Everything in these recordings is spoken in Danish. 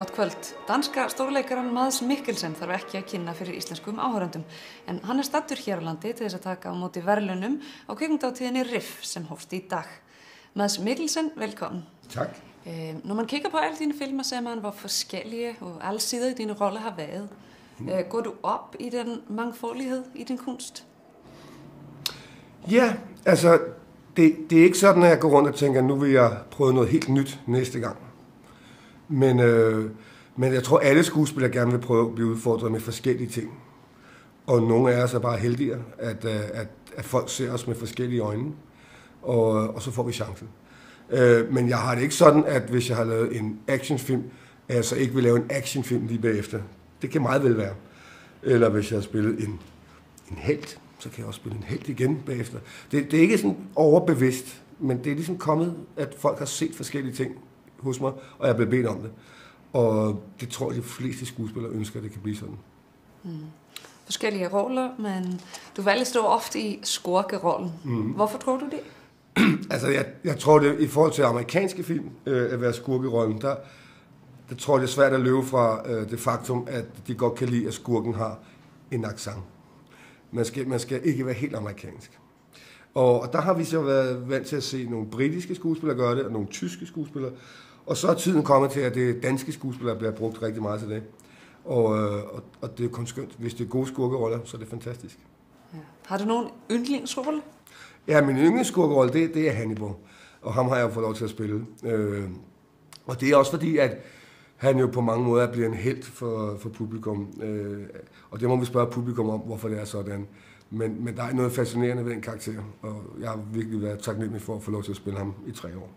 Gott kvöld. Danska stórleikaran Mads Mikkelsen þarf ekki að kynna fyrir íslenskum áhorfendum, en hann stattur hér á landi til þess að taka á móti verðlaunum á kvikmyndahátíðinni RIF som håfst i dag. Mads Mikkelsen, velkommen. Tak. Når man kigger på alle dine filmer, ser man, hvor forskellige og alsidige dine roller har været. Går du op i den mangfoldighed i din kunst? Ja, altså, det er ikke sådan, at jeg går rundt og tænker, nu vil jeg prøve noget helt nyt næste gang. Men jeg tror, alle skuespillere gerne vil prøve at blive udfordret med forskellige ting. Og nogle af os er bare heldigere, at folk ser os med forskellige øjne, og så får vi chancen. Men jeg har det ikke sådan, at hvis jeg har lavet en actionfilm, at jeg så ikke vil lave en actionfilm lige bagefter. Det kan meget vel være. Eller hvis jeg har spillet en helt, så kan jeg også spille en helt igen bagefter. Det er ikke sådan overbevidst, men det er ligesom kommet, at folk har set forskellige ting hos mig, og jeg er blevet bedt om det. Og det tror jeg, de fleste skuespillere ønsker, at det kan blive sådan. Forskellige roller, men du valgte dog ofte i skurkerollen. Hvorfor tror du det? Altså, jeg tror det, i forhold til amerikanske film, at være skurkerollen, der tror jeg, det er svært at løbe fra det faktum, at de godt kan lide, at skurken har en accent. Man skal ikke være helt amerikansk. Og der har vi så været vant til at se nogle britiske skuespillere gøre det, og nogle tyske skuespillere. Og så er tiden kommet til, at det danske skuespillere bliver brugt rigtig meget til det. Og det er kun skønt. Hvis det er gode skurkeroller, så er det fantastisk. Ja. Har du nogen yndlingsrolle? Ja, min yndlingsskurkerolle, det er Hannibal. Og ham har jeg jo fået lov til at spille. Og det er også fordi, at han jo på mange måder bliver en helt for publikum. Og det må vi spørge publikum om, hvorfor det er sådan. Men der er noget fascinerende ved den karakter, og jeg har virkelig været taknemmelig for at få lov til at spille ham i 3 år.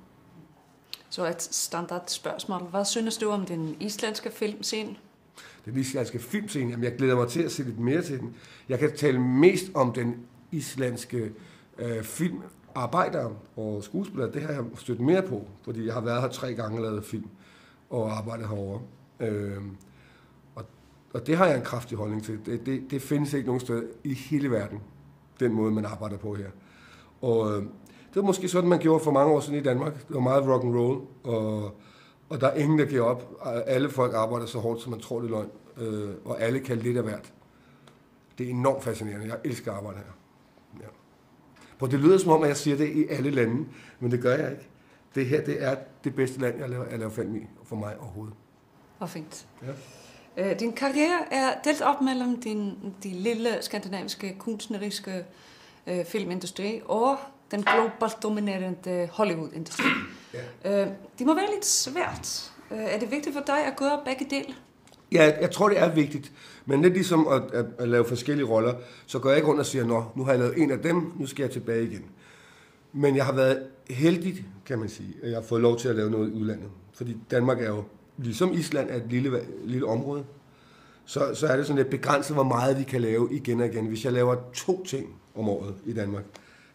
Så et standardspørgsmål. Hvad synes du om den islandske filmscene? Den islandske filmscene? Jamen, jeg glæder mig til at se lidt mere til den. Jeg kan tale mest om den islandske filmarbejdere og skuespillere. Det har jeg stødt mere på, fordi jeg har været her 3 gange og lavet film og arbejdet herovre. Og det har jeg en kraftig holdning til. Det findes ikke nogen sted i hele verden, den måde, man arbejder på her. Og det var måske sådan, man gjorde for mange år siden i Danmark. Det var meget rock and roll, og der er ingen, der giver op. Alle folk arbejder så hårdt, som man tror, det er løgn. Og alle kan lidt af hvert. Det er enormt fascinerende. Jeg elsker at arbejde her. Ja. For det lyder som om, at jeg siger det i alle lande, men det gør jeg ikke. Det her, det er det bedste land, jeg laver film i for mig overhovedet. Hvor fint. Ja. Din karriere er delt op mellem de lille skandinaviske kunstneriske filmindustri og den globalt dominerende Hollywood-industri. Ja. Det må være lidt svært. Er det vigtigt for dig at gøre begge dele? Ja, jeg tror, det er vigtigt. Men lidt ligesom at lave forskellige roller, så går jeg ikke rundt og siger, nu har jeg lavet en af dem, nu skal jeg tilbage igen. Men jeg har været heldig, kan man sige, at jeg har fået lov til at lave noget i udlandet. Fordi Danmark er jo, ligesom Island, er et lille område. Så er det sådan lidt begrænset, hvor meget vi kan lave igen og igen. Hvis jeg laver 2 ting om året i Danmark,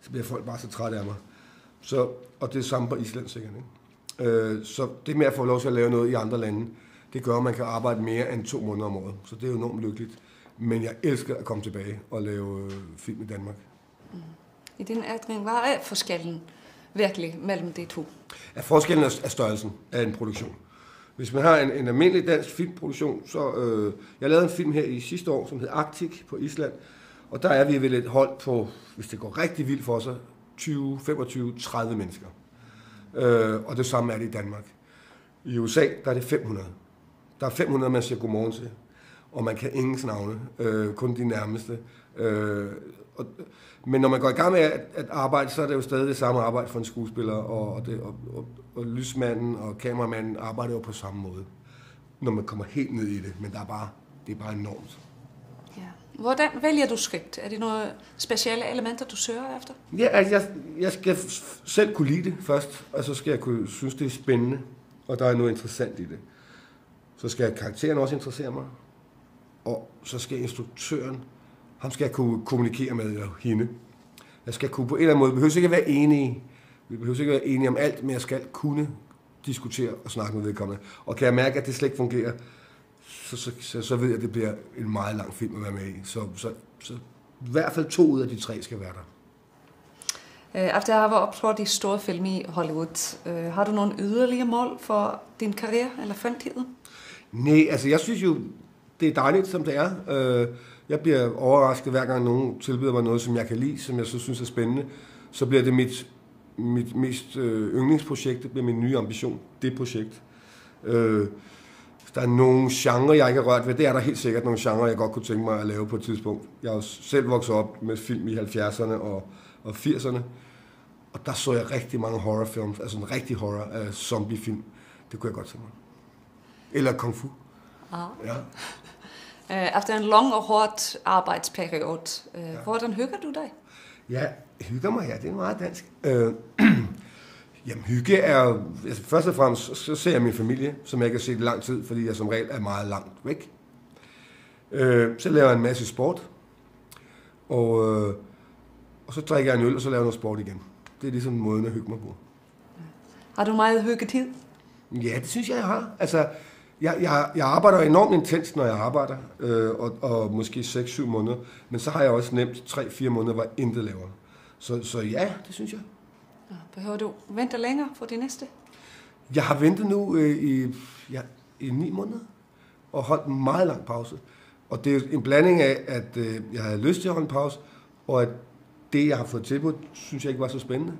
så bliver folk bare så trætte af mig. Og det er samme på Island sikkert. Ikke? Så det med at få lov til at lave noget i andre lande, det gør, at man kan arbejde mere end 2 måneder om året. Så det er jo enormt lykkeligt. Men jeg elsker at komme tilbage og lave film i Danmark. I din erindring, hvad er forskellen virkelig mellem de 2? Ja, forskellen er størrelsen af en produktion. Hvis man har en almindelig dansk filmproduktion, så... jeg lavede en film her i sidste år, som hed Arctic på Island. Og der er vi ved et hold på, hvis det går rigtig vildt for sig, 20, 25, 30 mennesker. Og det samme er det i Danmark. I USA, der er det 500. Der er 500, man siger godmorgen til. Og man kan ingens navne, kun de nærmeste. Men når man går i gang med at arbejde, så er det jo stadig det samme arbejde for en skuespiller, og lysmanden og kameramanden arbejder jo på samme måde, når man kommer helt ned i det. Men det er bare enormt. Ja. Hvordan vælger du skript? Er det nogle specielle elementer, du søger efter? Ja, altså, jeg skal selv kunne lide det først, og så skal jeg kunne synes, det er spændende, og der er noget interessant i det. Så skal karakteren også interessere mig, og så skal instruktøren, ham skal jeg kunne kommunikere med, eller hende. Jeg skal kunne på en eller anden måde, vi behøver ikke at være enige. Vi behøver ikke at være enige om alt, men jeg skal kunne diskutere og snakke med vedkommende. Og kan jeg mærke, at det slet ikke fungerer, så ved jeg, at det bliver en meget lang film at være med i. Så i hvert fald 2 ud af de 3 skal være der. Efter at have optrådt i store film i Hollywood, har du nogle yderligere mål for din karriere eller fremtiden? Nej, altså jeg synes jo, det er dejligt, som det er. Jeg bliver overrasket, hver gang nogen tilbyder mig noget, som jeg kan lide, som jeg så synes er spændende. Så bliver det mit mest yndlingsprojekt, det bliver min nye ambition, det projekt. Der er nogle genrer, jeg ikke har rørt ved. Det er der helt sikkert nogle genrer, jeg godt kunne tænke mig at lave på et tidspunkt. Jeg har jo selv vokset op med film i 70'erne og 80'erne. Og der så jeg rigtig mange horrorfilms, altså en rigtig horror zombiefilm. Det kunne jeg godt tænke mig. Eller kung fu. Ja. Efter en lang og hård arbejdsperiode, hvordan hygger du dig? Ja, hygger mig, ja. Det er meget dansk. Jamen, hygge er jo... Altså, først og fremmest, så ser jeg min familie, som jeg ikke har set i lang tid, fordi jeg som regel er meget langt væk. Så laver jeg en masse sport. Og så drikker jeg en øl, og så laver jeg noget sport igen. Det er ligesom måden at hygge mig på. Har du meget hyggetid? Ja, det synes jeg har. Altså, jeg arbejder enormt intens, når jeg arbejder, og måske 6-7 måneder. Men så har jeg også nemt 3-4 måneder, hvor jeg intet laver. Så ja, det synes jeg. Behøver du vente længere for det næste? Jeg har ventet nu i 9 måneder, og holdt en meget lang pause. Og det er en blanding af, at jeg havde lyst til at holde en pause, og at det, jeg har fået tilbudt, synes jeg ikke var så spændende.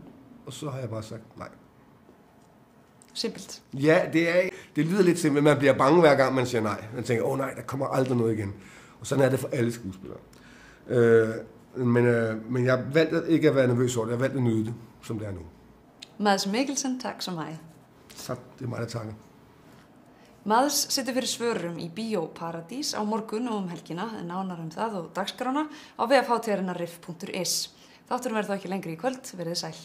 Og så har jeg bare sagt nej. Simpelt. Ja, det lyder lidt simpelt. Man bliver bange hver gang, man siger nej. Man tænker, nej, der kommer aldrig noget igen. Og sådan er det for alle skuespillere. Men jeg valgte ikke at være nervøs over det. Jeg valgte at nyde det, som det er nu. Mads Mikkelsen, takk så mig. Så det er mig, der takker. Mads situr fyrir svörum í Bíó Paradís á morgun og helgina, nánar það og dagskrána á vef hátíðarinnar riff.is. Þátturinn verður þá ekki lengri í kvöld, verið sæl.